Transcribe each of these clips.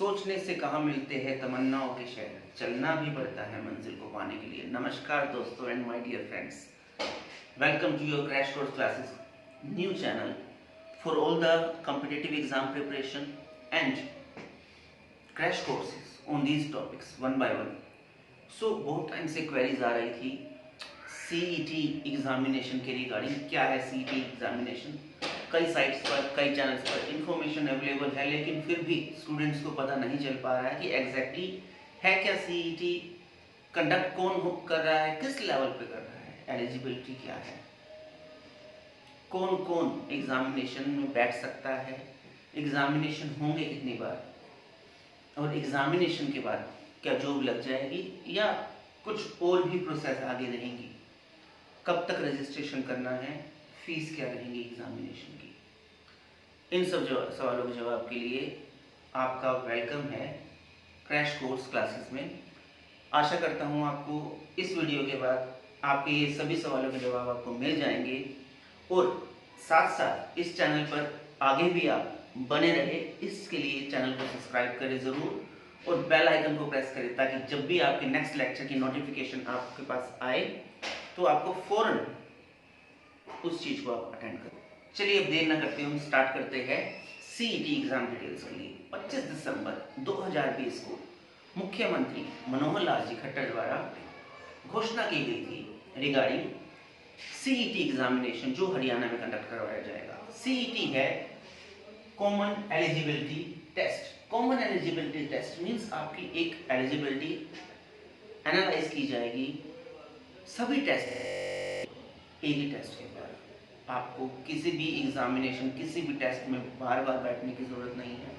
सोचने से कहाँ मिलते हैं तमन्नाओं के शहर, चलना भी पड़ता है मंजिल को पाने के लिए। नमस्कार दोस्तों and my dear friends, welcome to your crash course classes new channel for all the competitive exam preparation and crash courses on these topics one by one. So बहुत टाइम से क्वेरीज आ रही थी सीईटी एग्जामिनेशन के regarding. क्या है CET examination? कई sites पर, कई चैनल्स पर इंफॉर्मेशन अवेलेबल है, लेकिन फिर भी स्टूडेंट्स को पता नहीं चल पा रहा है कि एग्जैक्टली है क्या सीईटी, कंडक्ट कौन कर रहा है, किस लेवल पे कर रहा है, एलिजिबिलिटी क्या है, कौन कौन एग्जामिनेशन में बैठ सकता है, एग्जामिनेशन होंगे कितनी बार, और एग्जामिनेशन के बाद क्या जॉब लग जाएगी या कुछ और भी प्रोसेस आगे रहेंगी, कब तक रजिस्ट्रेशन करना है, फीस क्या रहेंगी एग्जामिनेशन की। इन सब सवालों के जवाब के लिए आपका वेलकम है क्रैश कोर्स क्लासेस में। आशा करता हूँ आपको इस वीडियो के बाद आपके ये सभी सवालों के जवाब आपको मिल जाएंगे, और साथ साथ इस चैनल पर आगे भी आप बने रहे, इसके लिए चैनल को सब्सक्राइब करें ज़रूर और बेल आइकन को प्रेस करें, ताकि जब भी आपके नेक्स्ट लेक्चर की नोटिफिकेशन आपके पास आए तो आपको फौरन उस चीज़ को आप अटेंड करें। चलिए अब देर न करते हम स्टार्ट करते हैं सीईटी एग्जाम डिटेल्स के लिए। 25 दिसंबर 2020 को मुख्यमंत्री मनोहर लाल जी खट्टर द्वारा घोषणा की गई थी रिगार्डिंग सीईटी एग्जामिनेशन जो हरियाणा में कंडक्ट करवाया जाएगा। सीईटी है common eligibility test. Common eligibility test means आपकी एक एलिजिबिलिटी एनालाइज की जाएगी। सभी टेस्ट एक ही टेस्ट के बाद आपको किसी भी एग्जामिनेशन, किसी भी टेस्ट में बार बार बैठने की ज़रूरत नहीं है,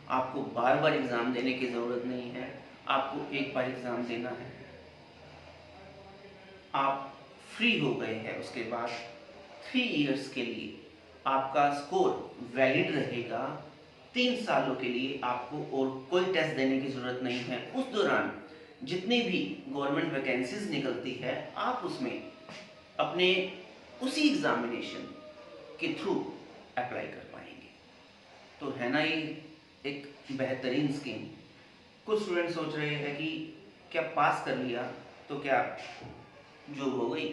आपको बार बार एग्ज़ाम देने की ज़रूरत नहीं है, आपको एक बार एग्ज़ाम देना है, आप फ्री हो गए हैं। उसके बाद 3 इयर्स के लिए आपका स्कोर वैलिड रहेगा। 3 सालों के लिए आपको और कोई टेस्ट देने की ज़रूरत नहीं है। उस दौरान जितनी भी गवर्नमेंट वैकेंसीज निकलती है, आप उसमें अपने उसी एग्जामिनेशन के थ्रू अप्लाई कर पाएंगे। तो है ना ये एक बेहतरीन स्कीम। कुछ स्टूडेंट सोच रहे हैं कि क्या पास कर लिया तो क्या जॉब हो गई?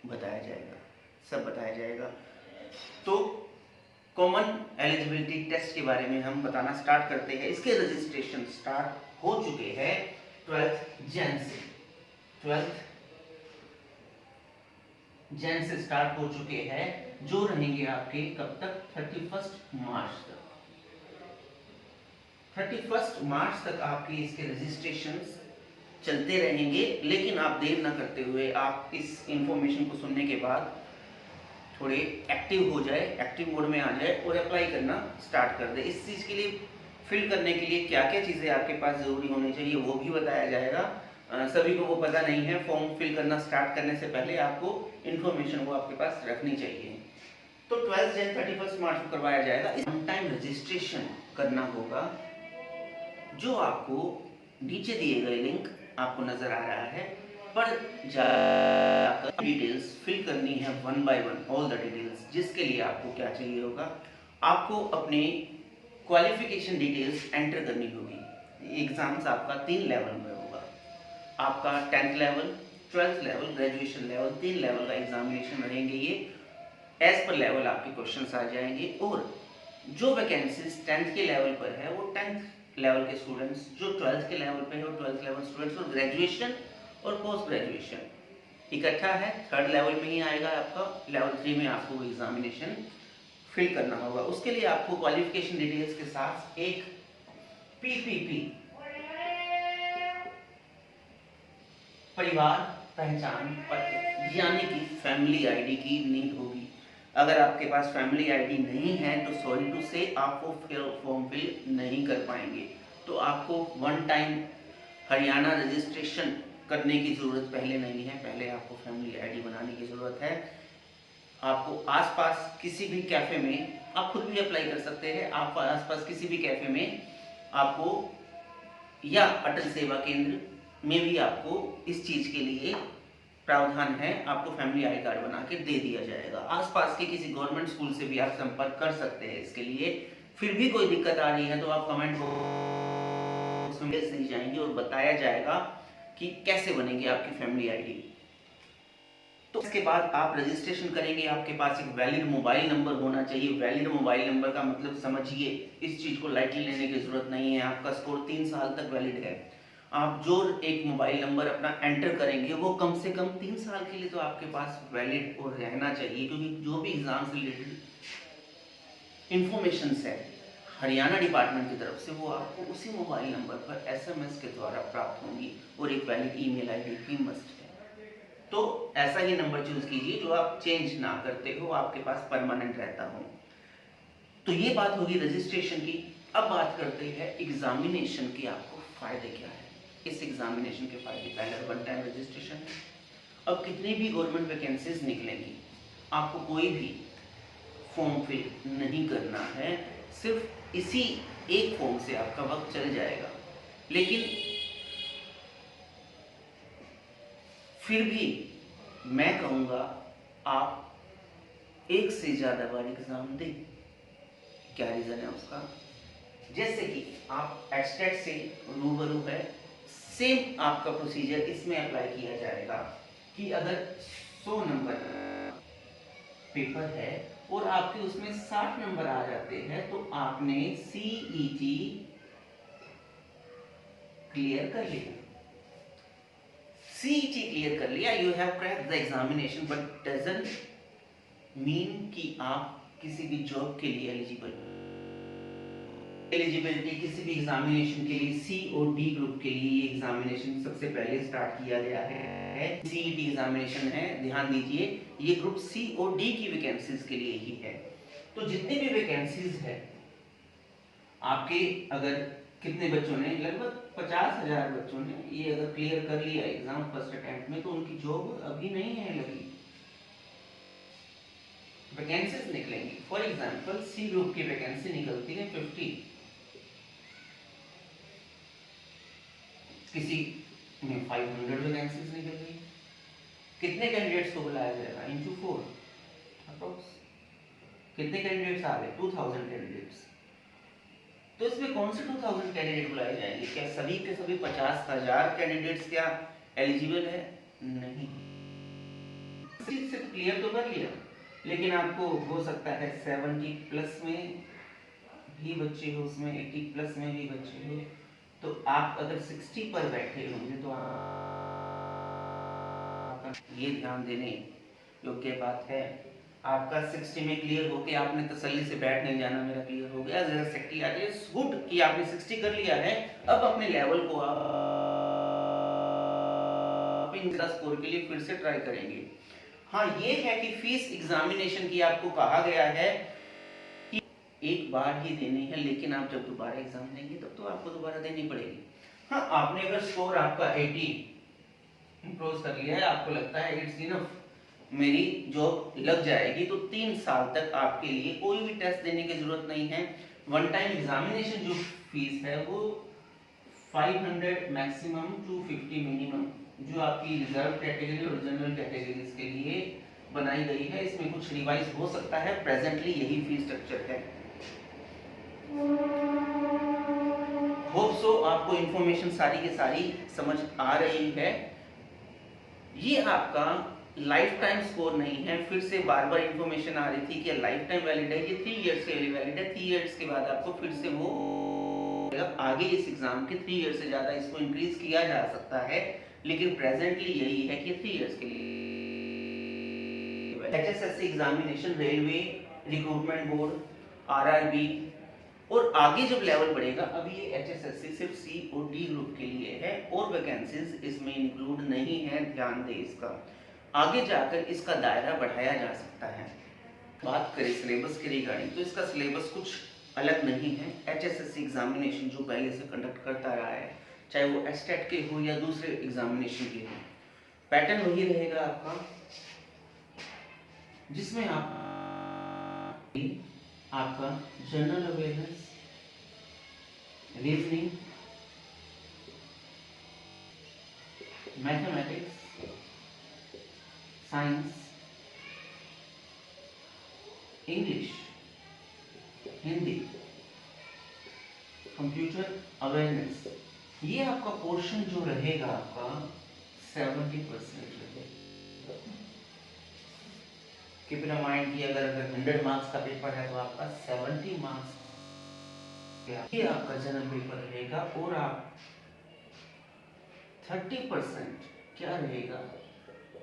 बताया जाएगा, सब बताया जाएगा। तो कॉमन एलिजिबिलिटी टेस्ट के बारे में हम बताना स्टार्ट करते हैं। इसके रजिस्ट्रेशन स्टार्ट हो चुके हैं 12 जन से। 12 जन से स्टार्ट हो चुके हैं, जो रहेंगे आपके कब तक? 31 मार्च तक। 31 मार्च तक आपके इसके रजिस्ट्रेशंस चलते रहेंगे। लेकिन आप देर न करते हुए आप इस इंफॉर्मेशन को सुनने के बाद थोड़े एक्टिव हो जाए, एक्टिव मोड में आ जाए और अप्लाई करना स्टार्ट कर दे। इस चीज़ के लिए फिल करने के लिए क्या क्या चीज़ें आपके पास ज़रूरी होनी चाहिए वो भी बताया जाएगा। सभी को वो पता नहीं है। फॉर्म फिल करना स्टार्ट करने से पहले आपको इन्फॉर्मेशन वो आपके पास रखनी चाहिए। तो 12 जन 31 मार्च को करवाया जाएगा। ऑन टाइम रजिस्ट्रेशन करना होगा, जो आपको नीचे दिए गए लिंक आपको नजर आ रहा है पर जाकर डिटेल्स फिल करनी है one by one, all the details. जिसके लिए आपको क्या चाहिए होगा? आपको अपने क्वालिफिकेशन डिटेल्स एंटर करनी होगी। एग्जाम्स आपका 3 लेवल में होगा। आपका 10th level, 12th level, graduation level, 3 level का एग्जामिनेशन रहेंगे। ये एज पर लेवल आपके क्वेश्चंस आ जाएंगे। और जो वैकेंसीज 10th के लेवल पर है वो 10th लेवल के स्टूडेंट्स, जो 12th के लेवल पे है वो 12th लेवल स्टूडेंट्स, और ग्रेजुएशन और पोस्ट ग्रेजुएशन इकट्ठा है। 3rd लेवल में ही आएगा आपका। लेवल 3 में आपको एग्जामिनेशन फिल करना होगा। उसके लिए आपको क्वालिफिकेशन डिटेल्स के साथ एक पीपीपी, परिवार पहचान पत्र, यानी कि फैमिली आईडी की नीड होगी। अगर आपके पास फैमिली आईडी नहीं है तो सॉरी टू से आप वो फॉर्म फिल नहीं कर पाएंगे। तो आपको वन टाइम हरियाणा रजिस्ट्रेशन करने की ज़रूरत पहले नहीं है। पहले आपको फैमिली आईडी बनाने की ज़रूरत है। आपको आसपास किसी भी कैफ़े में, आप खुद भी अप्लाई कर सकते हैं, आप आसपास किसी भी कैफ़े में आपको, या अटल सेवा केंद्र में भी आपको इस चीज़ के लिए प्रावधान है, आपको फैमिली आई कार्ड बना के दे दिया जाएगा। आसपास के किसी गवर्नमेंट स्कूल से भी आप संपर्क कर सकते हैं इसके लिए। फिर भी कोई दिक्कत आ रही है तो आप कमेंट उसमें दी जाएंगी और बताया जाएगा कि कैसे बनेगी आपकी फैमिली आईडी। तो इसके बाद आप रजिस्ट्रेशन करेंगे, आपके पास एक वैलिड मोबाइल नंबर होना चाहिए। वैलिड मोबाइल नंबर का मतलब समझिए, इस चीज को लाइटली लेने की जरूरत नहीं है। आपका स्कोर 3 साल तक वैलिड है। आप जो एक मोबाइल नंबर अपना एंटर करेंगे वो कम से कम 3 साल के लिए तो आपके पास वैलिड और रहना चाहिए, क्योंकि जो भी एग्जाम से रिलेटेड इंफॉर्मेशन है हरियाणा डिपार्टमेंट की तरफ से वो आपको उसी मोबाइल नंबर पर एसएमएस के द्वारा प्राप्त होंगी, और एक वैलिड ईमेल आईडी भी मस्ट है। तो ऐसा ही नंबर चूज कीजिए जो आप चेंज ना करते हो, आपके पास परमानेंट रहता हो। तो ये बात होगी रजिस्ट्रेशन की। अब बात करते हैं एग्जामिनेशन की, आपको फायदे क्या है इस एग्जामिनेशन के फायदे। पहले वन टाइम रजिस्ट्रेशन है। अब कितनी भी गवर्नमेंट वैकेंसीज निकलेंगी, आपको कोई भी फॉर्म फिल नहीं करना है, सिर्फ इसी एक फॉर्म से आपका वक्त चल जाएगा। लेकिन फिर भी मैं कहूँगा आप एक से ज़्यादा बार एग्ज़ाम दें। क्या रीज़न है उसका? जैसे कि आप एटस्टेट से रूबरू है, सेम आपका प्रोसीजर इसमें अप्लाई किया जाएगा कि अगर 100 नंबर पेपर है और आपके उसमें 60 नंबर आ जाते हैं तो आपने सीईटी क्लियर कर लिया। सीईटी क्लियर कर लिया, you have cracked the examination, but doesn't mean कि आप किसी भी जॉब के लिए एलिजिबिलिटी किसी भी एग्जामिनेशन के लिए सी और डी ग्रुप के लिए ये एग्जामिनेशन सबसे पहले स्टार्ट किया गया है। सीईटी एग्जामिनेशन है, ध्यान दीजिए, ये ग्रुप सी और डी की वैकेंसीज के लिए ही है। तो जितनी भी वैकेंसीज है आपके, अगर कितने बच्चों ने, लगभग 50,000 बच्चों ने ये अगर क्लियर कर लिया एग्जाम फर्स्ट अटेम्प्ट में, तो उनकी जॉब अभी नहीं है लगी, वैकेंसीज निकलेंगी। फॉर एग्जांपल सी ग्रुप की वैकेंसी निकलती है 50, किसी में 500 वैकेंसीज निकल गई। कितने कैंडिडेट्स को बुलाया जाएगा? Into 4 approx. कितने कैंडिडेट्स आ गए? 2000 कैंडिडेट्स। तो इसमें कौन से 2000 कैंडिडेट बुलाए जाएंगे? क्या सभी के सभी 50,000 कैंडिडेट्स क्या एलिजिबल है? नहीं। सिर्फ क्लियर तो कर लिया, लेकिन आपको हो सकता है 70 प्लस में भी बच्चे हो, उसमें 80 प्लस में भी बच्चे हो, तो आप अगर 60 पर बैठे होंगे तो ये ध्यान देने योग्य बात है। आपका 60 में क्लियर होके आपने तसल्ली से बैठ नहीं जाना, मेरा क्लियर हो गया, जरा सेक्टी आ जाए, गुड कि आपने 60 कर लिया है। अब अपने लेवल को आप स्कोर के लिए फिर से ट्राई करेंगे। हाँ, ये है कि फीस एग्जामिनेशन की आपको कहा गया है कि एक बार ही देनी है, लेकिन आप जब दोबारा एग्जाम देंगे तब तो आपको दोबारा देनी पड़ेगी। हाँ, आपने अगर स्कोर आपका 80 इम्प्रूव कर लिया है, आपको लगता है इट्स इनफ, मेरी जॉब लग जाएगी, तो 3 साल तक आपके लिए कोई भी टेस्ट देने की जरूरत नहीं है। वन टाइम एग्जामिनेशन जो फीस है वो 500 मैक्सिमम 250 मिनिमम, जो आपकी रिजर्व कैटेगरी और जनरल कैटेगरीज के लिए बनाई गई है। इसमें कुछ रिवाइज हो सकता है, प्रेजेंटली यही फीस स्ट्रक्चर है। होप सो आपको इंफॉर्मेशन सारी की सारी समझ आ रही है। ये आपका लाइफ टाइम स्कोर नहीं है, फिर से बार बार इंफॉर्मेशन आ रही थी कि लाइफ टाइम वैलिड है, ये 3 इयर्स के लिए वैलिड है। 3 इयर्स के बाद आपको फिर से वो आगे इस एग्जाम के 3 इयर्स से ज्यादा इसको इंक्रीज किया जा सकता है, लेकिन प्रेजेंटली यही है कि 3 इयर्स के लिए। HSSC examination, railway recruitment board, RRB, और आगे जब लेवल बढ़ेगा, अभी ये एचएसएससी सिर्फ सी और डी ग्रुप के लिए है और वैकेंसीज इसमें इंक्लूड नहीं है, ध्यान दें इसका। आगे जाकर इसका दायरा बढ़ाया जा सकता है। बात करें सिलेबस के रिगार्डिंग, तो इसका सिलेबस कुछ अलग नहीं है। एचएसएससी एग्जामिनेशन जो पहले से कंडक्ट करता रहा है, चाहे वो एस्टेट के हो या दूसरे एग्जामिनेशन के हो, पैटर्न वही रहेगा आपका, जिसमें आपका general awareness, reasoning, mathematics, science, English, Hindi, computer awareness, ये आपका पोर्शन जो रहेगा आपका 70% रहेगा। कीप इन माइंड कि अगर 100 मार्क्स का पेपर है तो आपका 70 मार्क्स ये आपका जनरल पेपर रहेगा, और आप 30% क्या रहेगा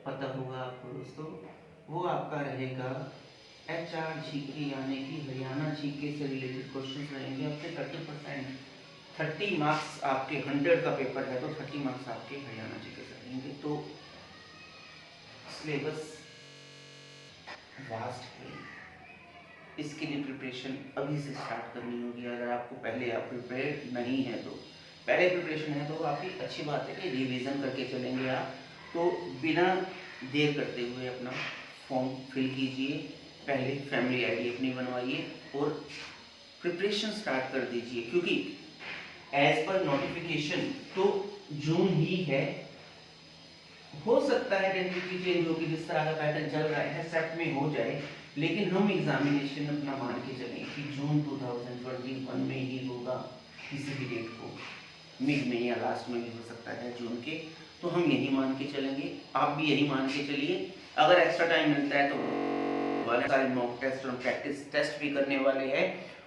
पता होगा आपको दोस्तों, वो आपका रहेगा HR जीके, यानी कि हरियाणा जीके से रिलेटेड क्वेश्चंस रहेंगे आपके 30%। 30 मार्क्स आपके 100 का पेपर है तो 30 मार्क्स आपके हरियाणा जीके से रहेंगे। तो सिलेबस वास्ट है, इसके लिए प्रिपरेशन अभी से स्टार्ट करनी होगी। अगर आपको पहले आप प्रिपेयर नहीं है तो, पहले प्रिपरेशन है तो काफ़ी अच्छी बात है कि रिवीजन करके चलेंगे आप। तो बिना देर करते हुए अपना फॉर्म फिल कीजिए, पहले फैमिली आईडी अपनी बनवाइए और प्रिपरेशन स्टार्ट कर दीजिए, क्योंकि एज पर नोटिफिकेशन तो जून ही है। हो सकता है टेंटेटिव चेंज होगी, जिस तरह का पैटर्न चल रहा है सेट में हो जाए, लेकिन हम एग्जामिनेशन अपना मान के चलें कि जून 2021 में ही होगा, किसी भी डेट को, मिड में या लास्ट में भी हो सकता है जून के। तो हम यही मान के चलेंगे, आप भी यही मान के चलिए। अगर एक्स्ट्रा टाइम मिलता है तो वाले सारे मॉक टेस्ट और प्रैक्टिस टेस्ट भी करने वाले हैं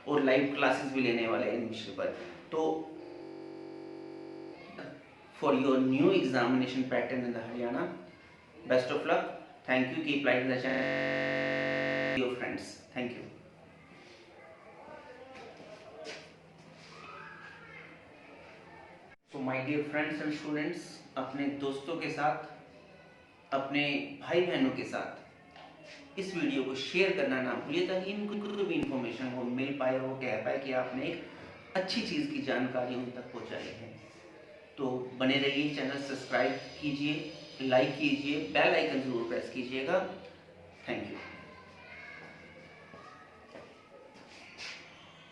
और लाइव क्लासेस भी लेने वाले हैं इन विषय पर। तो for your new examination pattern in the Haryana, best of luck. Thank you. Keep liking the channel, your friends. Thank you. So my dear friends and students, अपने दोस्तों के साथ, अपने भाई बहनों के साथ इस वीडियो को शेयर करना ना भूलिए, ताकि इनको कोई भी इंफॉर्मेशन हो मिल पाए, वो कह पाए कि आपने एक अच्छी चीज़ की जानकारी उन तक पहुँचाई है। तो बने रहिए, चैनल सब्सक्राइब कीजिए, लाइक कीजिए, बेल आइकन जरूर प्रेस कीजिएगा। Thank you.